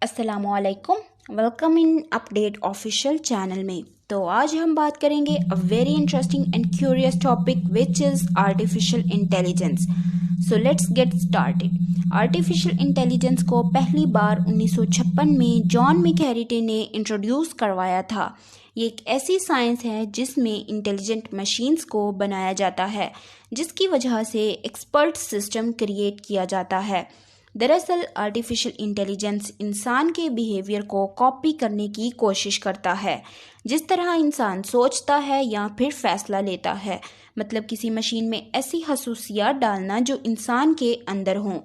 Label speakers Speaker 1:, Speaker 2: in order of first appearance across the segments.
Speaker 1: अस्सलाम वालेकुम। Welcome in update official channel में। तो आज हम बात करेंगे a very interesting and curious topic which is artificial intelligence. So let's get started. Artificial intelligence को पहली बार 1956 में जॉन मैकहेरिटे ने इंट्रोड्यूस करवाया था। ये एक ऐसी साइंस है जिसमें इंटेलिजेंट मशीन्स को बनाया जाता है, जिसकी वजह से एक्सपर्ट सिस्टम क्रिएट किया जाता है। दरअसल आर्टिफिशियल इंटेलिजेंस इंसान के बिहेवियर को कॉपी करने की कोशिश करता है, जिस तरह इंसान सोचता है या फिर फैसला लेता है। मतलब किसी मशीन में ऐसी खसूसियात डालना जो इंसान के अंदर हों।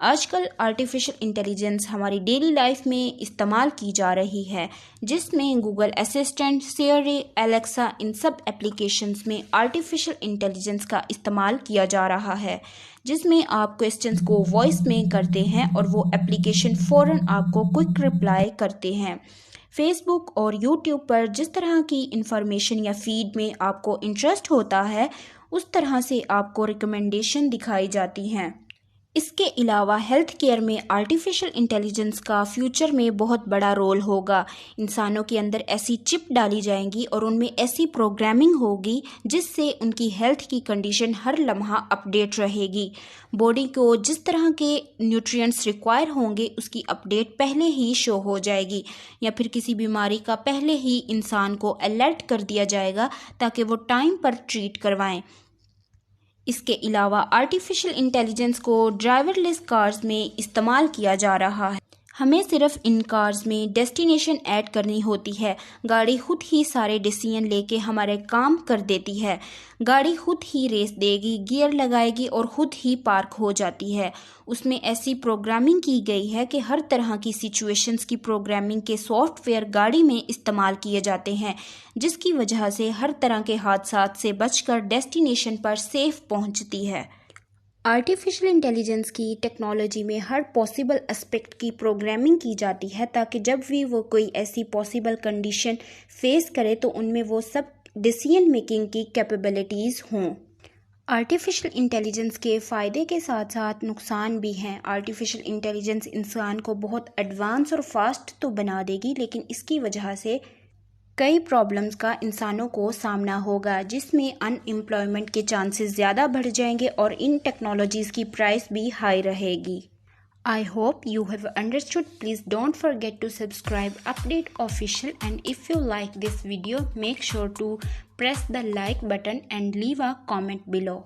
Speaker 1: आजकल आर्टिफिशियल इंटेलिजेंस हमारी डेली लाइफ में इस्तेमाल की जा रही है, जिसमें गूगल असिस्टेंट, सिरी, एलेक्सा, इन सब एप्लीकेशंस में आर्टिफिशियल इंटेलिजेंस का इस्तेमाल किया जा रहा है, जिसमें आप क्वेश्चंस को वॉइस में करते हैं और वो एप्लीकेशन फ़ौरन आपको क्विक रिप्लाई करते हैं। फेसबुक और यूट्यूब पर जिस तरह की इंफॉर्मेशन या फीड में आपको इंटरेस्ट होता है, उस तरह से आपको रिकमेंडेशन दिखाई जाती हैं। इसके अलावा हेल्थ केयर में आर्टिफिशियल इंटेलिजेंस का फ्यूचर में बहुत बड़ा रोल होगा। इंसानों के अंदर ऐसी चिप डाली जाएंगी और उनमें ऐसी प्रोग्रामिंग होगी जिससे उनकी हेल्थ की कंडीशन हर लम्हा अपडेट रहेगी। बॉडी को जिस तरह के न्यूट्रिएंट्स रिक्वायर होंगे उसकी अपडेट पहले ही शो हो जाएगी, या फिर किसी बीमारी का पहले ही इंसान को अलर्ट कर दिया जाएगा ताकि वो टाइम पर ट्रीट करवाएं। इसके अलावा आर्टिफिशियल इंटेलिजेंस को ड्राइवरलेस कार्स में इस्तेमाल किया जा रहा है। हमें सिर्फ इन कार्स में डेस्टिनेशन ऐड करनी होती है। गाड़ी खुद ही सारे डिसीजन लेके हमारे काम कर देती है। गाड़ी खुद ही रेस देगी, गियर लगाएगी और खुद ही पार्क हो जाती है। उसमें ऐसी प्रोग्रामिंग की गई है कि हर तरह की सिचुएशंस की प्रोग्रामिंग के सॉफ्टवेयर गाड़ी में इस्तेमाल किए जाते हैं, जिसकी वजह से हर तरह के हादसात से बचकर डेस्टिनेशन पर सेफ पहुंचती है। आर्टिफिशियल इंटेलिजेंस की टेक्नोलॉजी में हर पॉसिबल एस्पेक्ट की प्रोग्रामिंग की जाती है, ताकि जब भी वो कोई ऐसी पॉसिबल कंडीशन फेस करे तो उनमें वो सब डिसीजन मेकिंग की कैपेबिलिटीज़ हों। आर्टिफिशियल इंटेलिजेंस के फ़ायदे के साथ साथ नुकसान भी हैं। आर्टिफिशियल इंटेलिजेंस इंसान को बहुत एडवांस और फास्ट तो बना देगी, लेकिन इसकी वजह से कई प्रॉब्लम्स का इंसानों को सामना होगा, जिसमें अनएम्प्लॉयमेंट के चांसेस ज़्यादा बढ़ जाएंगे और इन टेक्नोलॉजीज़ की प्राइस भी हाई रहेगी। I hope you have understood. Please don't forget to subscribe Update Official, and if you like this video, make sure to press the like button and leave a comment below.